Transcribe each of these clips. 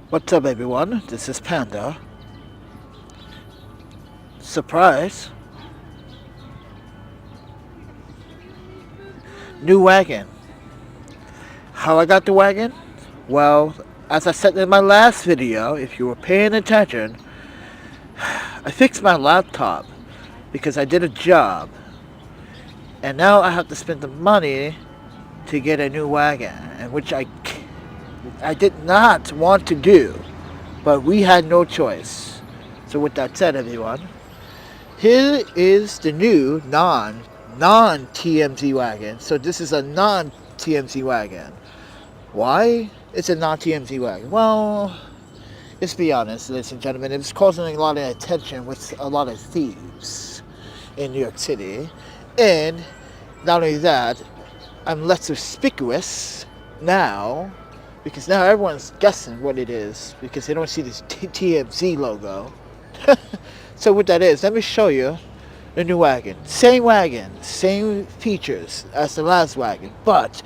What's up, everyone? This is Panda. Surprise! New wagon. How I got the wagon? Well, as I said in my last video, if you were paying attention, I fixed my laptop because I did a job. And now I have to spend the money to get a new wagon, and which I did not want to do, but we had no choice. So with that said, everyone, here is the new non-TMZ wagon. So this is a non-TMZ wagon. Why? It's a non-TMZ wagon. Well, let's be honest, ladies and gentlemen, it's causing a lot of attention with a lot of thieves in New York City. And not only that, I'm less conspicuous now, because now everyone's guessing what it is because they don't see this TMZ logo. So what that is, let me show you the new wagon. Same features as the last wagon. But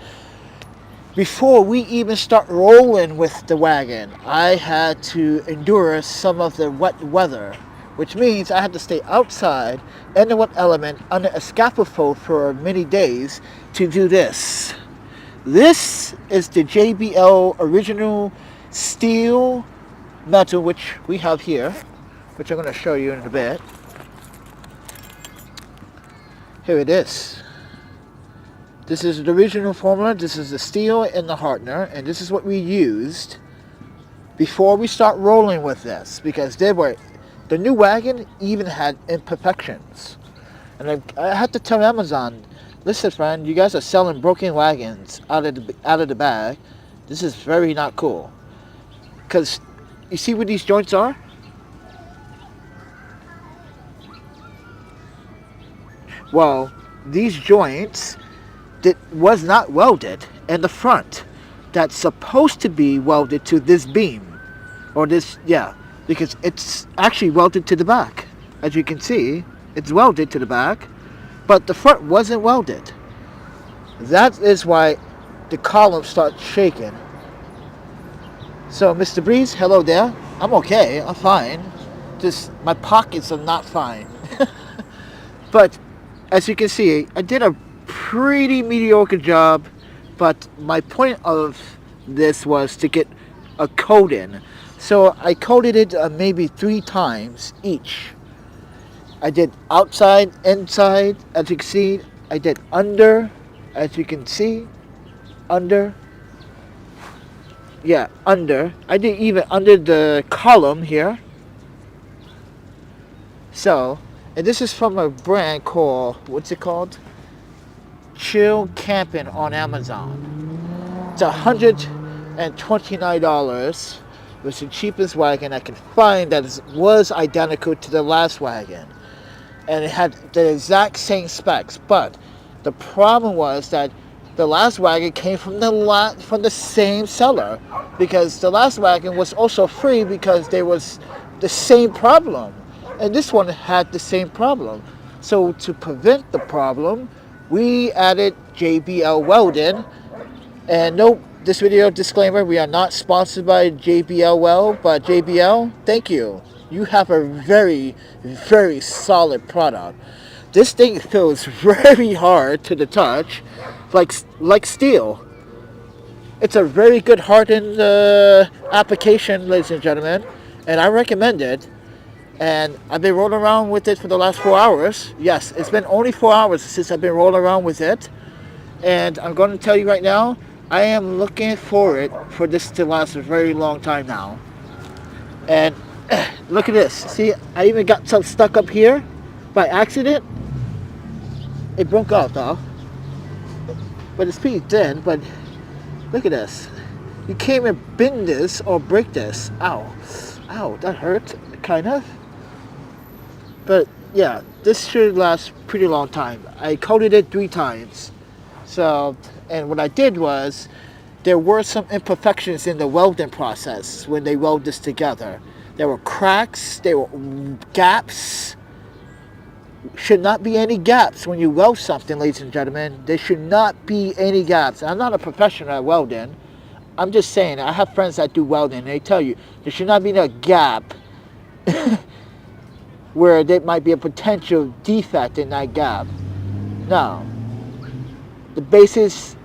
before we even start rolling with the wagon, I had to endure some of the wet weather, which means I had to stay outside in the wet element under a scaffold for many days to do this. This is the JBL original steel metal, which we have here, which I'm going to show you in a bit. Here it is. This is the original formula. This is the steel and the hardener, and this is what we used before we start rolling with this, because the new wagon even had imperfections. And I had to tell Amazon, listen, friend, you guys are selling broken wagons out of the bag. This is very not cool. Because you see where these joints are? Well, these joints was not welded in the front. That's supposed to be welded to this beam. Or this, yeah. Because it's actually welded to the back. As you can see, it's welded to the back. But the front wasn't welded. That is why the column starts shaking. So, Mr. Breeze, hello there. I'm okay. I'm fine. Just my pockets are not fine. But as you can see, I did a pretty mediocre job. But my point of this was to get a coat in. So I coated it maybe 3 times each. I did outside, inside, as you can see. I did under, as you can see, under. Yeah, under. I did even under the column here. So, and this is from a brand called, what's it called? Chill Camping on Amazon. It's $129. It was the cheapest wagon I could find that was identical to the last wagon. And it had the exact same specs. But the problem was that the last wagon came from the same seller. Because the last wagon was also free because there was the same problem. And this one had the same problem. So to prevent the problem, we added JBL welding. And nope, this video disclaimer, we are not sponsored by JBL Weld, but JBL, thank you. You have a very, very solid product. This thing feels very hard to the touch, like steel. It's a very good hardened application, ladies and gentlemen, and I recommend it. And I've been rolling around with it for the last 4 hours. Yes, it's been only 4 hours since I've been rolling around with it. And I'm going to tell you right now, I am looking for this to last a very long time now. And look at this. See, I even got some stuck up here by accident. It broke off though. But it's pretty thin, but look at this. You can't even bend this or break this. Ow. Ow, that hurt, kind of. But yeah, this should last pretty long time. I coated it 3 times. So, and what I did was, there were some imperfections in the welding process when they weld this together. There were cracks, there were gaps. Should not be any gaps when you weld something, ladies and gentlemen. There should not be any gaps. I'm not a professional at welding. I'm just saying, I have friends that do welding, and they tell you there should not be a gap where there might be a potential defect in that gap. No. The basis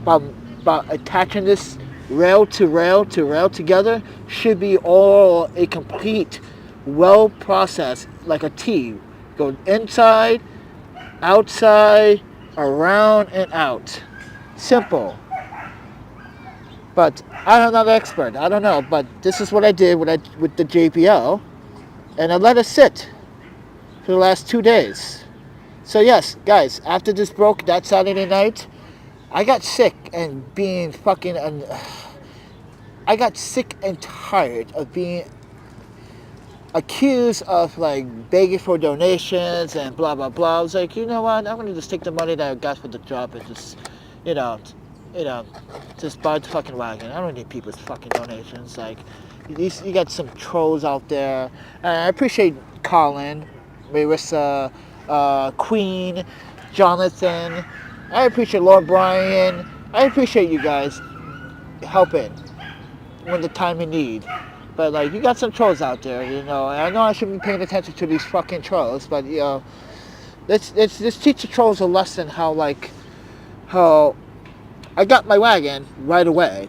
about attaching this rail to rail to rail together should be all a complete weld process, like a T. Go inside, outside, around, and out. Simple. But I'm not an expert. I don't know. But this is what I did with the JBL. And I let it sit for the last 2 days. So yes, guys, after this broke that Saturday night, I got sick and being fucking... I got sick and tired of being accused of like begging for donations and blah blah blah. I was like, you know what? I'm gonna just take the money that I got for the job and just, you know, just buy the fucking wagon. I don't need people's fucking donations. Like, you got some trolls out there. And I appreciate Colin, Marissa, Queen, Jonathan. I appreciate Lord Brian. I appreciate you guys helping when the time in need. But like, you got some trolls out there, you know. And I know I shouldn't be paying attention to these fucking trolls, but you know, let's teach the trolls a lesson how I got my wagon right away.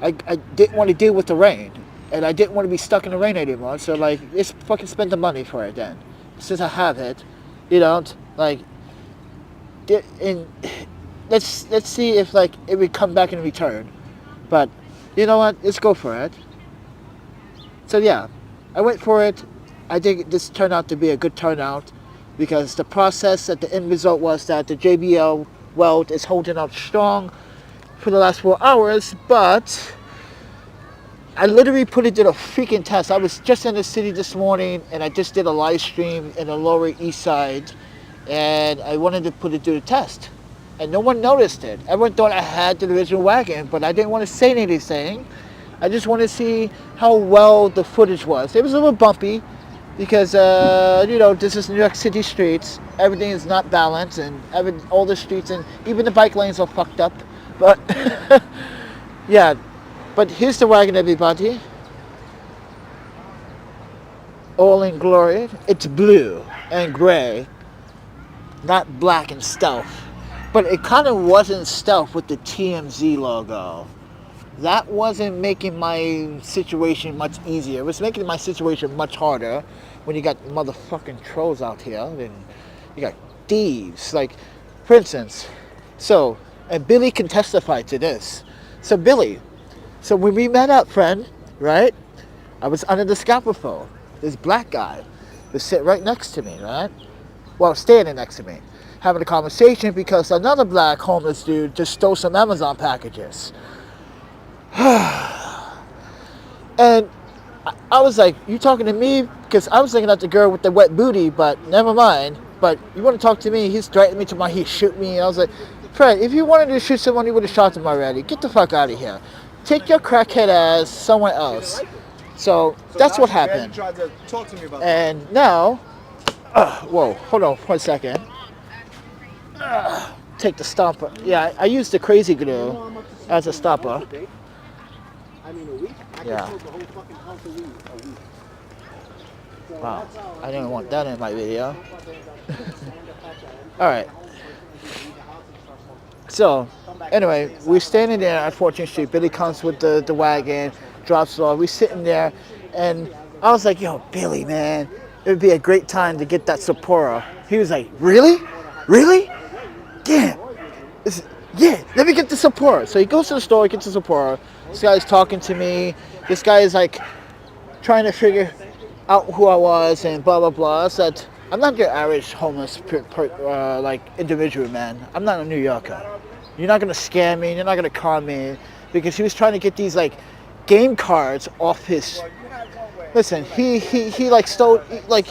I didn't want to deal with the rain, and I didn't want to be stuck in the rain anymore. So like, let's fucking spend the money for it then. Since I have it, you know, like, and let's see if like it would come back in return. But you know what? Let's go for it. So yeah, I went for it. I think this turned out to be a good turnout because the process at the end result was that the JBL weld is holding out strong for the last 4 hours, but I literally put it to a freaking test. I was just in the city this morning and I just did a live stream in the Lower East Side, and I wanted to put it to the test. And no one noticed it. Everyone thought I had the original wagon, but I didn't want to say anything. I just wanted to see how well the footage was. It was a little bumpy because, you know, this is New York City streets. Everything is not balanced, and all the streets and even the bike lanes are fucked up. But, yeah. But here's the wagon, everybody. All in glory. It's blue and gray, not black and stealth. But it kind of wasn't stealth with the TMZ logo. That wasn't making my situation much easier. It was making my situation much harder when you got motherfucking trolls out here and you got thieves. Like, for instance, and Billy can testify to this. So Billy, when we met up, friend, right? I was under the scaffold. This black guy was sitting right next to me, right? Well, standing next to me, having a conversation because another black homeless dude just stole some Amazon packages. And I was like, you talking to me? Because I was thinking of the girl with the wet booty, but never mind. But you want to talk to me? He's threatening me to he shoot me. And I was like, Fred, if you wanted to shoot someone, you would have shot them already. Get the fuck out of here. Take your crackhead ass somewhere else. So that's what happened. Tried to talk to me about and that. Now, whoa, hold on 1 second. Take the stopper. Yeah, I used the crazy glue as a stopper. I mean, a week? Yeah. Wow, I didn't want that in my video. Alright. So, anyway, we're standing there at 14th Street. Billy comes with the wagon, drops it off. We're sitting there, and I was like, yo, Billy, man, it would be a great time to get that Sapporo. He was like, really? Really? Damn. Yeah, let me get the Sapporo. So he goes to the store, gets the Sapporo. This guy's talking to me. This guy is like trying to figure out who I was and blah blah blah. I said, I'm not your average homeless like individual, man. I'm not a New Yorker. You're not gonna scam me. You're not gonna con me, because he was trying to get these like game cards off his. Listen, he like stole, like,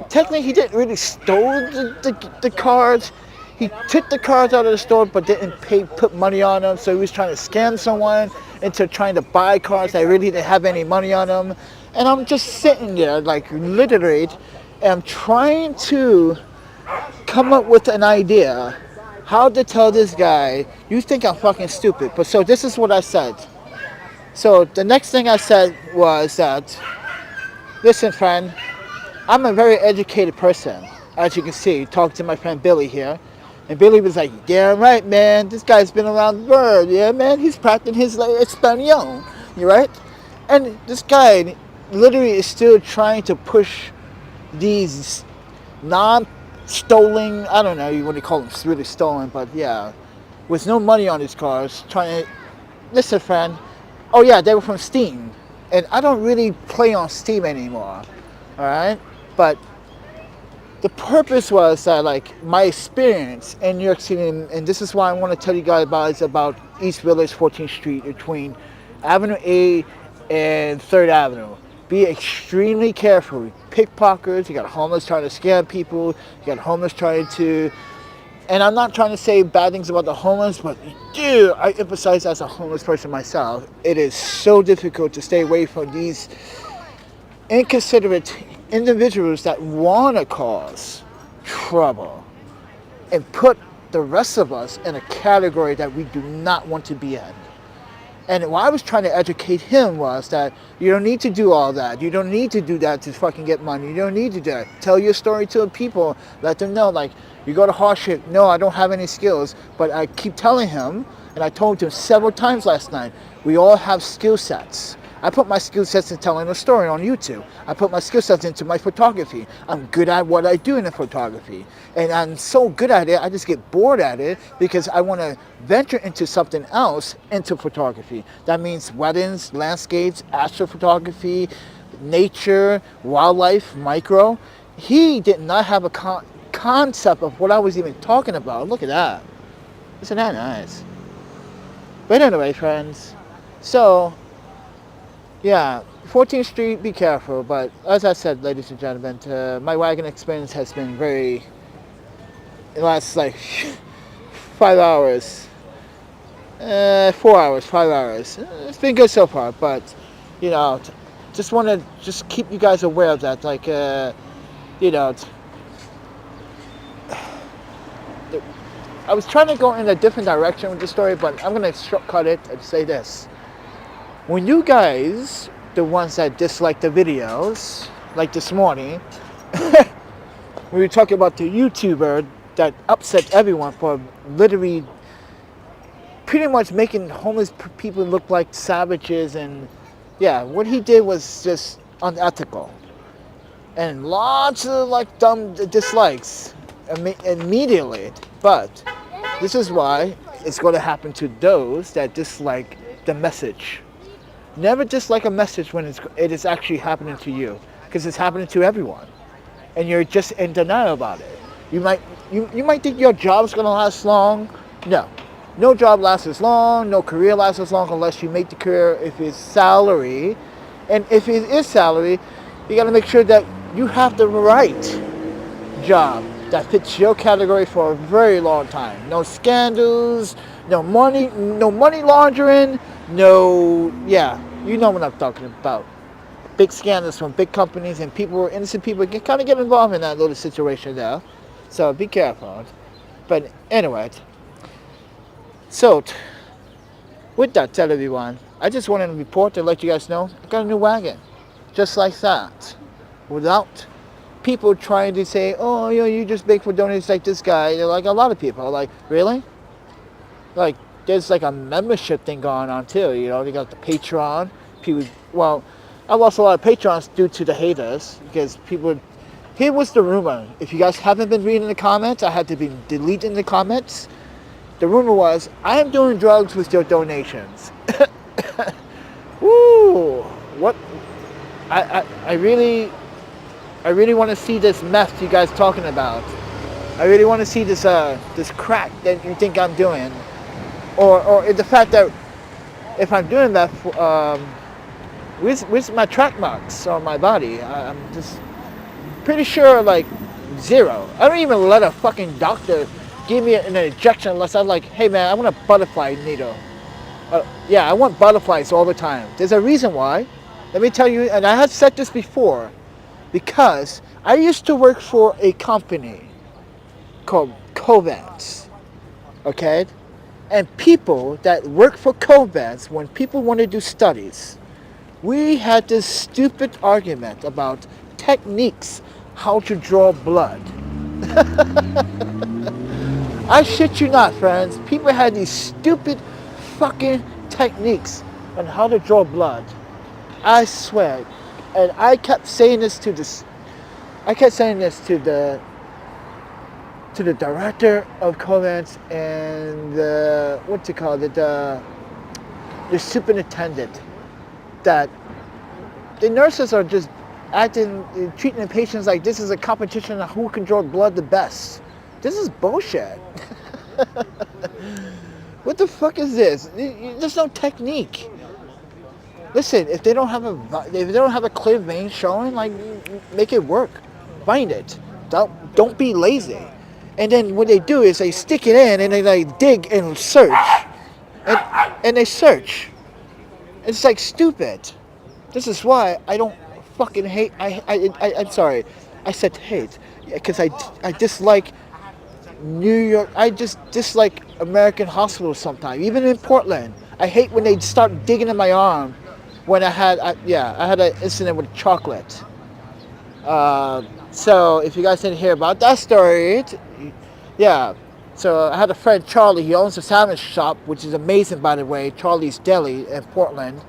technically he didn't really stole the cards. He took the cards out of the store but didn't put money on them, so he was trying to scam someone into trying to buy cards that really didn't have any money on them. And I'm just sitting there, like, literally, and I'm trying to come up with an idea how to tell this guy, you think I'm fucking stupid. But so this is what I said. So the next thing I said was that, listen, friend, I'm a very educated person. As you can see, talking to my friend Billy here. And Billy was like, damn right, man. This guy's been around the world. Yeah, man. He's practicing his like, Espanol. You right? And this guy literally is still trying to push these non-stolen, I don't know what you call them, really stolen, but yeah, with no money on his cars, trying to, listen, friend, oh yeah, they were from Steam. And I don't really play on Steam anymore. Alright? But the purpose was that, like, my experience in New York City, and this is why I want to tell you guys about, is about East Village, 14th Street, between Avenue A and 3rd Avenue. Be extremely careful. Pickpockets, you got homeless trying to scam people, you got homeless trying to, and I'm not trying to say bad things about the homeless, but dude, I emphasize as a homeless person myself, it is so difficult to stay away from these inconsiderate individuals that want to cause trouble and put the rest of us in a category that we do not want to be in. And what I was trying to educate him was that you don't need to do all that. You don't need to do that to fucking get money. You don't need to do that. Tell your story to the people. Let them know, like, you go to hardship. No, I don't have any skills. But I keep telling him, and I told him several times last night, we all have skill sets. I put my skill sets in telling a story on YouTube. I put my skill sets into my photography. I'm good at what I do in the photography. And I'm so good at it, I just get bored at it because I want to venture into something else into photography. That means weddings, landscapes, astrophotography, nature, wildlife, micro. He did not have a concept of what I was even talking about. Look at that. Isn't that nice? But anyway, friends, so yeah, 14th Street, be careful. But as I said, ladies and gentlemen, my wagon experience has been very, it lasts like 5 hours, 4 hours, 5 hours. It's been good so far, but, you know, just want to just keep you guys aware of that. Like, you know, I was trying to go in a different direction with the story, but I'm going to shortcut it and say this. When you guys, the ones that dislike the videos, like this morning, we were talking about the YouTuber that upset everyone for literally pretty much making homeless people look like savages, and yeah, what he did was just unethical. And lots of like dumb dislikes immediately. But this is why it's going to happen to those that dislike the message. Never dislike a message when it is actually happening to you, because it's happening to everyone, and you're just in denial about it. You might think your job's gonna last long. No job lasts as long. No career lasts as long unless you make the career if it's salary, and if it is salary, you gotta make sure that you have the right job that fits your category for a very long time. No scandals, no money laundering, yeah, you know what I'm talking about. Big scandals from big companies, and innocent people kind of get involved in that little situation there. So be careful. But anyway, so with that said, everyone, I just wanted to report to let you guys know I got a new wagon, just like that, without people trying to say, oh, you just big for donations like this guy. They're like, a lot of people are like, really? Like, there's like a membership thing going on too. They got the Pateron. People, well, I lost a lot of Patrons due to the haters, because people. Here was the rumor. If you guys haven't been reading the comments, I had to be deleting the comments. The rumor was, I am doing drugs with your donations. Woo! What? I really want to see this meth you guys talking about. I really want to see this crack that you think I'm doing, or the fact that if I'm doing that, with my track marks on my body, I'm just pretty sure like 0. I don't even let a fucking doctor give me an injection unless I'm like, hey man, I want a butterfly needle. Yeah, I want butterflies all the time. There's a reason why. Let me tell you, and I had said this before, because I used to work for a company called Covance, okay? And people that work for Covans, when people want to do studies, we had this stupid argument about techniques, how to draw blood. I shit you not, friends. People had these stupid fucking techniques on how to draw blood. I swear. And I kept saying this to this. I kept saying this to the director of Covans and the the superintendent, that the nurses are just treating the patients like this is a competition of who can draw blood the best. This is bullshit. What the fuck is this? There's no technique. Listen, if they don't have a clear vein showing, like, make it work. Find it. Don't be lazy. And then what they do is they stick it in and they like dig and search, and they search. It's like stupid. This is why I don't fucking hate. I'm sorry. I said hate because I dislike New York. I just dislike American hospitals sometimes. Even in Portland, I hate when they start digging in my arm. When I had an incident with chocolate. So if you guys didn't hear about that story, yeah. So I had a friend, Charlie. He owns a sandwich shop, which is amazing, by the way, Charlie's Deli in Portland.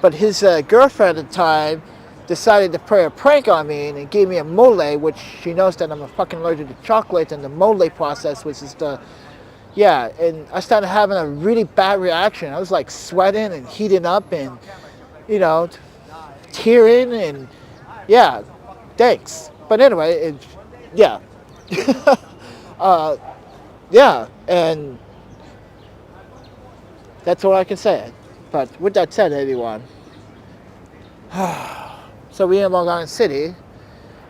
But his girlfriend at the time decided to play a prank on me and gave me a mole, which she knows that I'm a fucking allergic to chocolate, and the mole process, which is and I started having a really bad reaction. I was like sweating and heating up and, tearing and, yeah, thanks. But anyway, yeah. Yeah, and that's all I can say. But with that said, everyone, so we in Long Island City,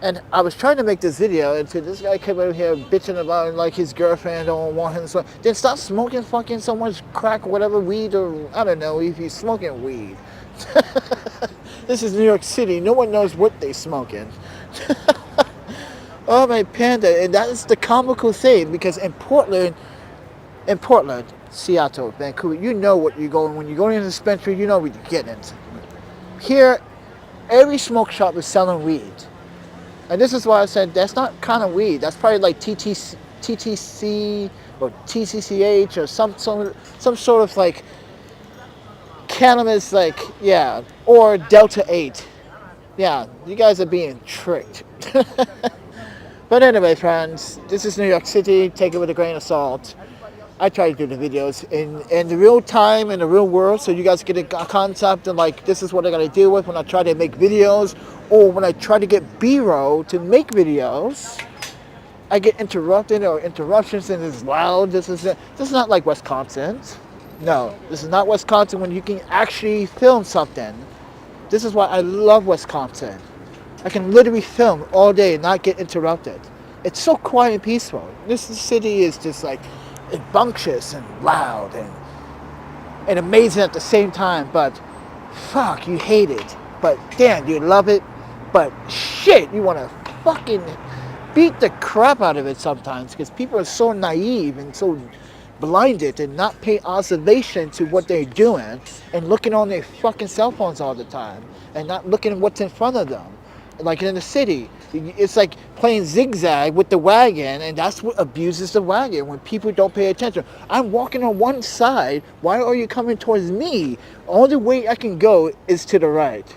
and I was trying to make this video, and so this guy came over here bitching about like his girlfriend don't want him to smoke. Then stop smoking fucking so much crack or whatever, weed, or I don't know if he's smoking weed. This is New York City. No one knows what they smoking. Oh my panda, and that is the comical thing, because in Portland, Seattle, Vancouver, you know what you're going. When you go into the dispensary, you know what you're getting. Here, every smoke shop is selling weed. And this is why I said that's not kind of weed. That's probably like TTC or TCCH or some sort of like cannabis, like, yeah, or Delta 8. Yeah, you guys are being tricked. But anyway, friends, this is New York City. Take it with a grain of salt. I try to do the videos in the real time, in the real world, so you guys get a concept of like, this is what I got to deal with when I try to make videos, or when I try to get B-roll to make videos. I get interrupted or interruptions, and it's loud. This is not like Wisconsin. No, this is not Wisconsin when you can actually film something. This is why I love Wisconsin. I can literally film all day and not get interrupted. It's so quiet and peaceful. This city is just like rambunctious and loud and amazing at the same time, but fuck, you hate it. But damn, you love it. But shit, you want to fucking beat the crap out of it sometimes, because people are so naive and so blinded and not paying observation to what they're doing and looking on their fucking cell phones all the time and not looking at what's in front of them. Like in the city, it's like playing zigzag with the wagon, and that's what abuses the wagon, when people don't pay attention. I'm walking on one side, why are you coming towards me? Only way I can go is to the right.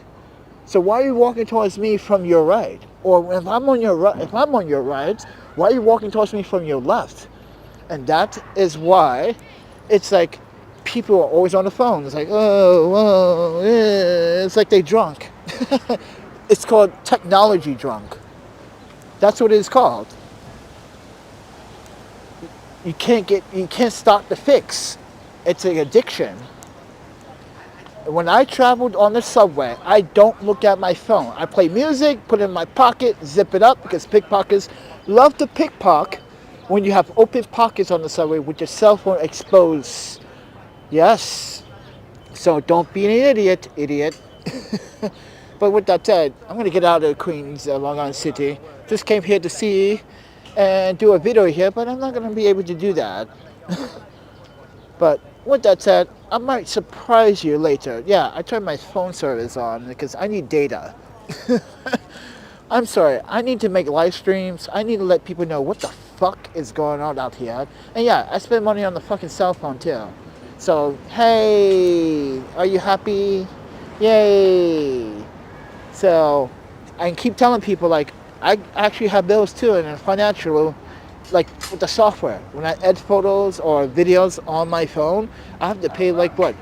So why are you walking towards me from your right? Or if I'm on your right, why are you walking towards me from your left? And that is why it's like people are always on the phone. It's like, it's like they drunk. It's called technology drunk. That's what it is called. You can't stop the fix. It's an addiction. When I traveled on the subway, I don't look at my phone. I play music, put it in my pocket, zip it up, because pickpockets love to pickpocket when you have open pockets on the subway with your cell phone exposed. Yes. So don't be an idiot. But with that said, I'm going to get out of Queens, Long Island City. Just came here to see and do a video here, but I'm not going to be able to do that. But with that said, I might surprise you later. Yeah, I turned my phone service on because I need data. I'm sorry, I need to make live streams. I need to let people know what the fuck is going on out here. And yeah, I spend money on the fucking cell phone too. So, hey, are you happy? Yay. So, I keep telling people, like, I actually have bills too, and financial, like with the software. When I edit photos or videos on my phone, I have to pay like what?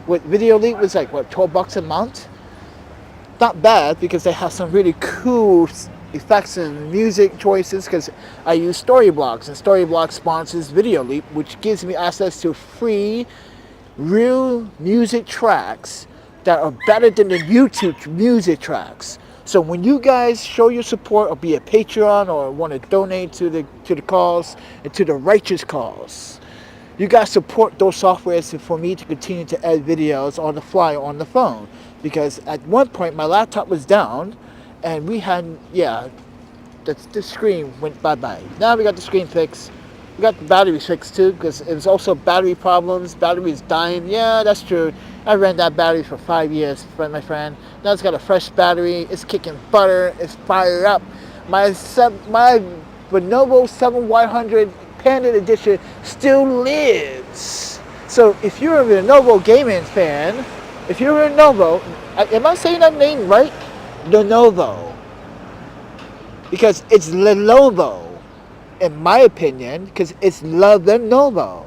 With VDLive was like what, $12 a month? Not bad because they have some really cool effects and music choices because I use Storyblocks, and Storyblocks sponsors VDLive, which gives me access to free real music tracks that are better than the YouTube music tracks. So when you guys show your support or be a Patreon or want to donate to the cause and to the righteous cause, you guys support those softwares for me to continue to edit videos on the fly on the phone. Because at one point my laptop was down and we had, yeah, the screen went bye-bye. Now we got the screen fixed. We got the battery fixed too because it was also battery problems. Battery is dying. Yeah, that's true. I ran that battery for 5 years, my friend. Now it's got a fresh battery. It's kicking butter. It's fired up. My Lenovo 7100 Panda Edition still lives. So if you're a Lenovo gaming fan, if you're a Lenovo, am I saying that name right? Lenovo. Because it's Lenovo, in my opinion, because it's Lenovo.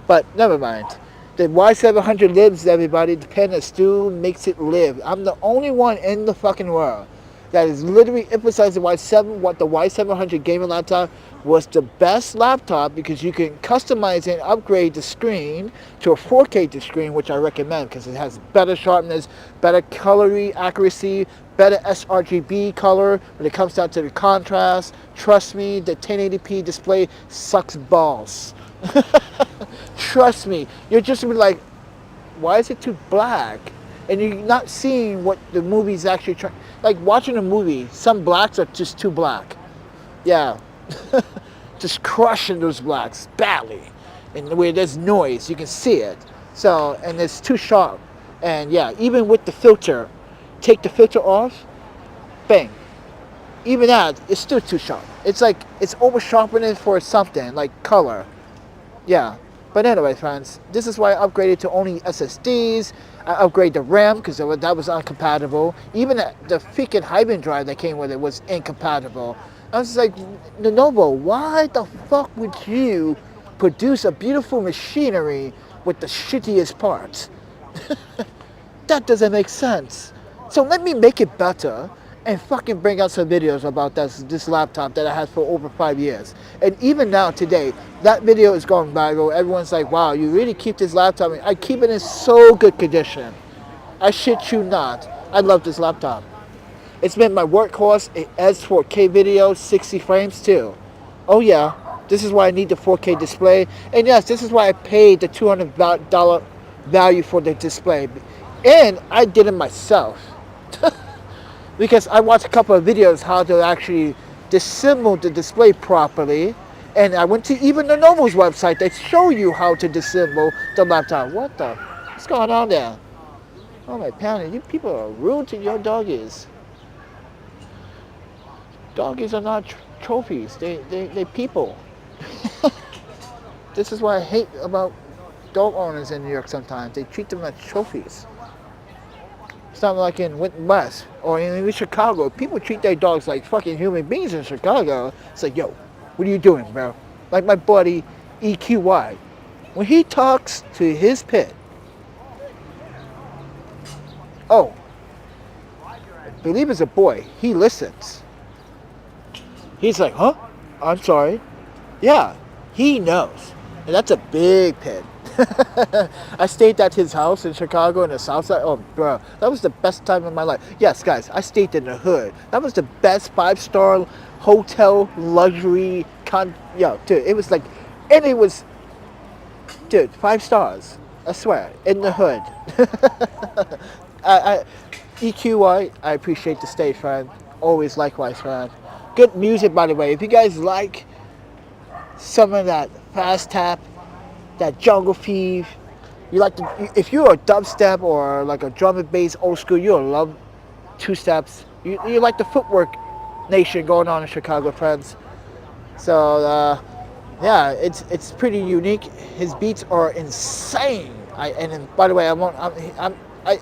But never mind. The Y700 lives, everybody. The Panda still makes it live. I'm the only one in the fucking world that is literally emphasizing what the Y700 gaming laptop was the best laptop because you can customize and upgrade the screen to a 4K screen, which I recommend because it has better sharpness, better color accuracy, better sRGB color when it comes down to the contrast. Trust me, the 1080p display sucks balls. Trust me, you're just gonna be like, why is it too black? And you're not seeing what the movie's actually trying. Like watching a movie, some blacks are just too black. Yeah, just crushing those blacks badly. And where there's noise, you can see it. So, and it's too sharp. And yeah, even with the filter, take the filter off, bang. Even that, it's still too sharp. It's like, it's over sharpening for something, like color. Yeah. But anyway, friends, this is why I upgraded to only SSDs. I upgraded the RAM because that was incompatible. Even the freaking Hyben drive that came with it was incompatible. I was like, Lenovo, why the fuck would you produce a beautiful machinery with the shittiest parts? That doesn't make sense. So let me make it better and fucking bring out some videos about this laptop that I had for over 5 years. And even now today, that video is going viral. Everyone's like, wow, you really keep this laptop. I keep it in so good condition. I shit you not. I love this laptop. It's been my workhorse. It edits 4K video, 60 frames too. Oh yeah, this is why I need the 4K display. And yes, this is why I paid the $200 value for the display. And I did it myself. Because I watched a couple of videos how to actually disassemble the display properly. And I went to even Lenovo's website. They show you how to disassemble the laptop. What's going on there? Oh my Panda, you people are rude to your doggies. Doggies are not trophies. They people. This is what I hate about dog owners in New York sometimes. They treat them as trophies. It's not like in West or in Chicago. People treat their dogs like fucking human beings in Chicago. It's like, yo, what are you doing, bro? Like my buddy EQY. When he talks to his pet, oh, I believe it's a boy, he listens. He's like, huh? I'm sorry. Yeah, he knows. And that's a big pet. I stayed at his house in Chicago in the South Side. Oh, bro, that was the best time of my life. Yes, guys, I stayed in the hood. That was the best 5-star hotel luxury yo, dude, it was like, and it was, dude, 5 stars. I swear, in the hood. EQY, I appreciate the stay, friend. Always likewise, friend. Good music, by the way. If you guys like some of that fast tap, that jungle feel. You like if you're a dubstep or like a drum and bass old school, you'll love Two Steps. You like the footwork nation going on in Chicago, friends. So yeah, it's pretty unique. His beats are insane. By the way, I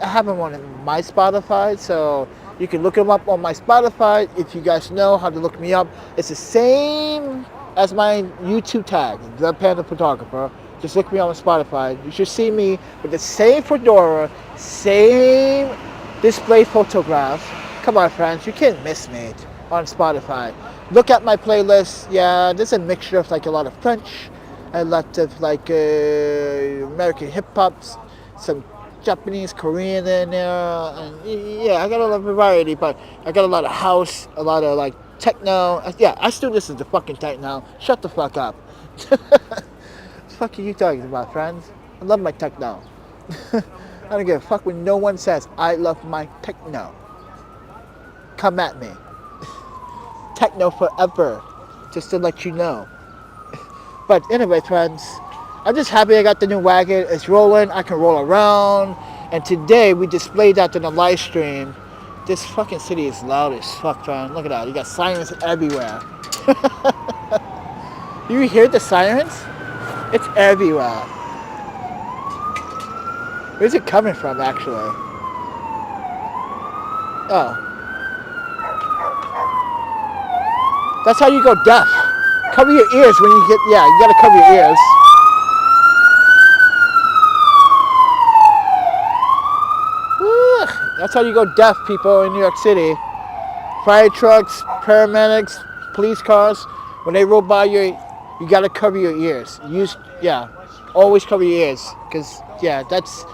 have him on my Spotify, so you can look him up on my Spotify. If you guys know how to look me up, it's the same as my YouTube tag, The Panda Photographer. Just look me up on Spotify. You should see me with the same fedora, same display photographs. Come on, friends, you can't miss me on Spotify. Look at my playlist. Yeah, there's a mixture of like a lot of French, a lot of like American hip hops, some Japanese, Korean in there, and yeah, I got a lot of variety. But I got a lot of house, a lot of like techno. Yeah, I still listen to fucking techno. Shut the fuck up. What the fuck are you talking about, friends? I love my techno. I don't give a fuck when no one says I love my techno. Come at me. Techno forever, just to let you know. But anyway, friends, I'm just happy I got the new wagon. It's rolling. I can roll around. And today we displayed that in the live stream. This fucking city is loud as fuck, friend. Look at that. You got sirens everywhere. You hear the sirens? It's everywhere. Where's it coming from, actually? Oh. That's how you go deaf. Cover your ears when you get, yeah, you gotta cover your ears. That's how you go deaf, people in New York City. Fire trucks, paramedics, police cars, when they roll by you, you gotta cover your ears. Always cover your ears. Because, yeah, that's,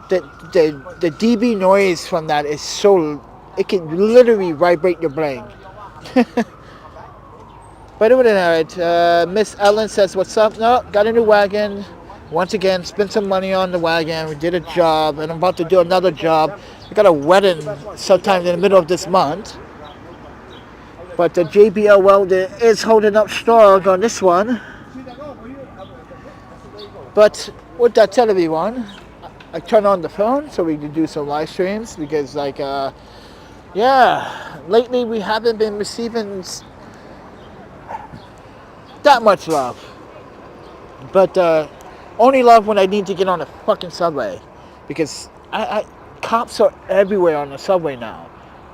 the dB noise from that is so, it can literally vibrate your brain. But anyway, Miss Ellen says, what's up? No, got a new wagon. Once again, spent some money on the wagon. We did a job, and I'm about to do another job. I got a wedding sometime in the middle of this month. But the JBL Weld is holding up strong on this one. But with that said, everyone, I turn on the phone so we can do some live streams. Because, like, yeah, lately we haven't been receiving that much love, but only love when I need to get on the fucking subway, because cops are everywhere on the subway now.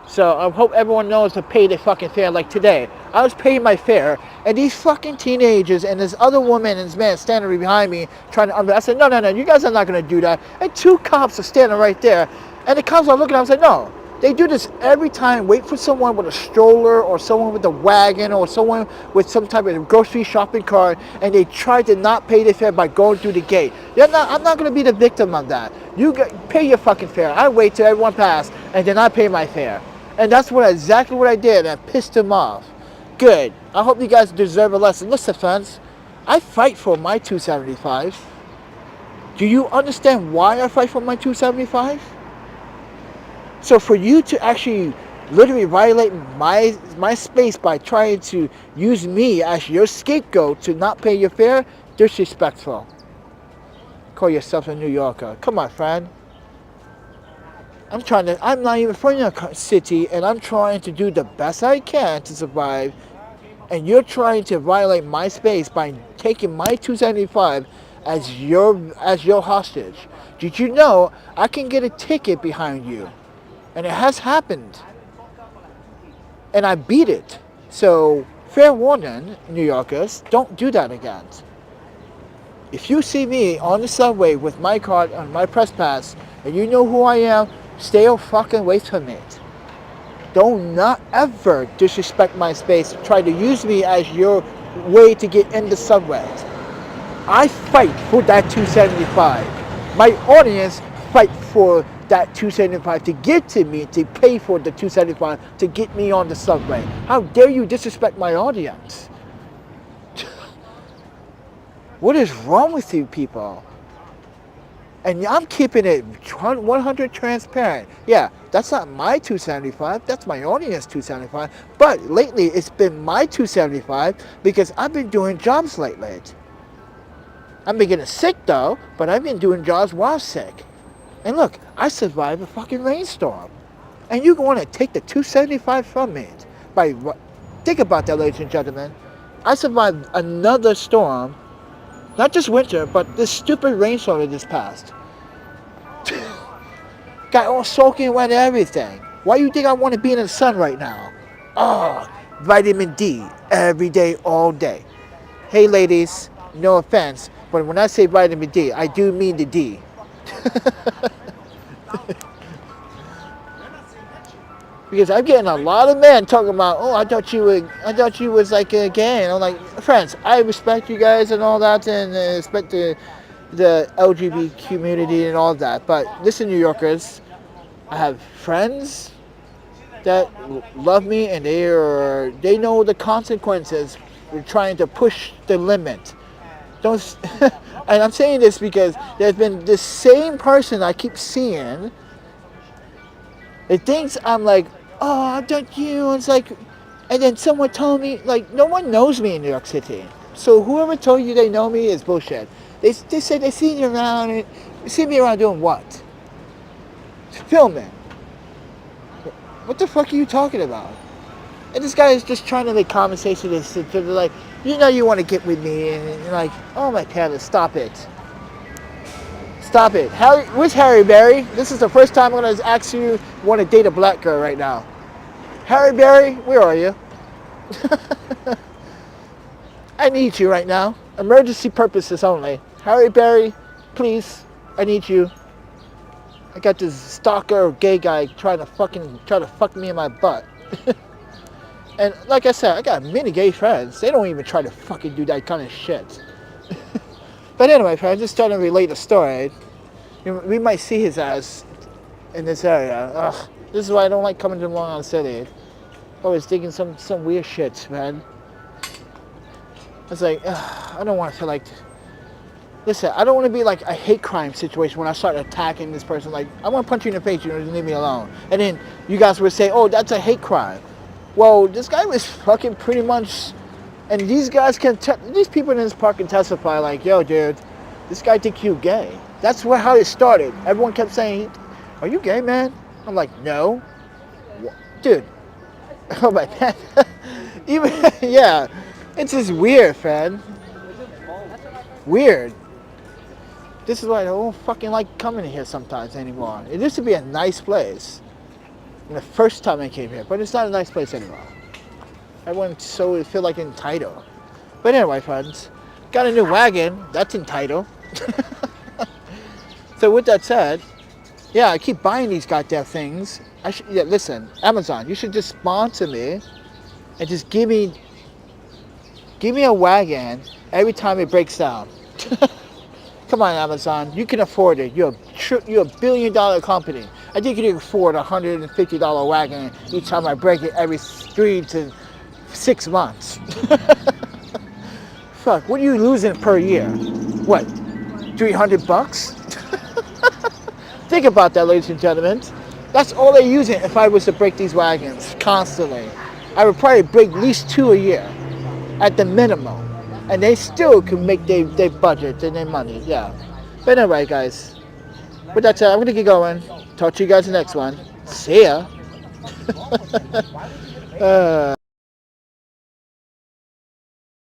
So I hope everyone knows to pay their fucking fare. Like today, I was paying my fare, and these fucking teenagers and this other woman and this man standing right behind me trying to. I said, no, you guys are not gonna do that. And two cops are standing right there, and the cops are looking. I was like, no. They do this every time. Wait for someone with a stroller or someone with a wagon or someone with some type of grocery shopping cart, and they try to not pay their fare by going through the gate. I'm not going to be the victim of that. You pay your fucking fare. I wait till everyone passes, and then I pay my fare. And that's exactly what I did, and I pissed them off. Good. I hope you guys deserve a lesson. Listen, friends, I fight for my 275. Do you understand why I fight for my 275? So for you to actually literally violate my space by trying to use me as your scapegoat to not pay your fare, disrespectful. Call yourself a New Yorker. Come on, friend. I'm not even from your city, and I'm trying to do the best I can to survive, and you're trying to violate my space by taking my 275 as your hostage. Did you know I can get a ticket behind you? And it has happened. And I beat it. So, fair warning, New Yorkers, don't do that again. If you see me on the subway with my card on my press pass, and you know who I am, stay fucking away from it. Don't not ever disrespect my space. Try to use me as your way to get in the subway. I fight for that 275. My audience fight for that 275 to get to me, to pay for the 275 to get me on the subway. How dare you disrespect my audience? What is wrong with you people? And I'm keeping it 100 transparent. Yeah, that's not my 275, that's my audience 275. But lately it's been my 275 because I've been doing jobs lately. I've been getting sick though, but I've been doing jobs while sick. And look, I survived a fucking rainstorm. And you want to take the 275 from me? Think about that, ladies and gentlemen. I survived another storm, not just winter, but this stupid rainstorm that just passed. Got all soaking wet and everything. Why do you think I want to be in the sun right now? Oh, vitamin D every day, all day. Hey, ladies, no offense, but when I say vitamin D, I do mean the D. Because I'm getting a lot of men talking about, oh, I thought you was like a gay. And I'm like, friends, I respect you guys and all that, and respect the LGBT community and all that. But listen, New Yorkers, I have friends that love me, and they know the consequences for trying to push the limit. Don't. And I'm saying this because there's been this same person I keep seeing. It thinks I'm like, oh, I thought you. It's like, and then someone told me, like, no one knows me in New York City. So whoever told you they know me is bullshit. They say they see me around. And see me around doing what? Filming. What the fuck are you talking about? And this guy is just trying to make conversation. They're like, you know, you want to get with me, and you're like, oh my God, stop it. Stop it. Harry, where's Harry Berry? This is the first time I'm going to ask you want to date a black girl right now. Harry Berry, where are you? I need you right now. Emergency purposes only. Harry Berry, please, I need you. I got this stalker gay guy trying to fuck me in my butt. And like I said, I got many gay friends. They don't even try to fucking do that kind of shit. But anyway, friends, just trying to relate a story. We might see his ass in this area. Ugh, this is why I don't like coming to Long Island City. Always thinking some weird shit, man. It's like, I don't want to feel like... Listen, I don't want to be like a hate crime situation when I start attacking this person. Like, I want to punch you in the face, just leave me alone. And then you guys would say, oh, that's a hate crime. Well, this guy was fucking pretty much... And these guys these people in this park can testify like, yo, dude, this guy think you gay. That's how it started. Everyone kept saying, are you gay, man? I'm like, no. Dude. Oh my God. Even, yeah. It's just weird, man. Weird. This is why I don't fucking like coming here sometimes anymore. It used to be a nice place. The first time I came here, but it's not a nice place anymore. Everyone feel like entitled. But anyway, friends, got a new wagon. That's entitled. So with that said, yeah, I keep buying these goddamn things. Listen, Amazon, you should just sponsor me and just give me a wagon every time it breaks down. Come on, Amazon, you can afford it. You're a billion-dollar company. I think you can afford a $150 wagon each time I break it every 3 to 6 months. Fuck, what are you losing per year? What, $300? Think about that, ladies and gentlemen. That's all they're using if I was to break these wagons constantly. I would probably break at least 2 a year at the minimum. And they still can make their budget and their money, yeah. But anyway, guys, with that said, I'm going to get going. Talk to you guys in the next one. See ya.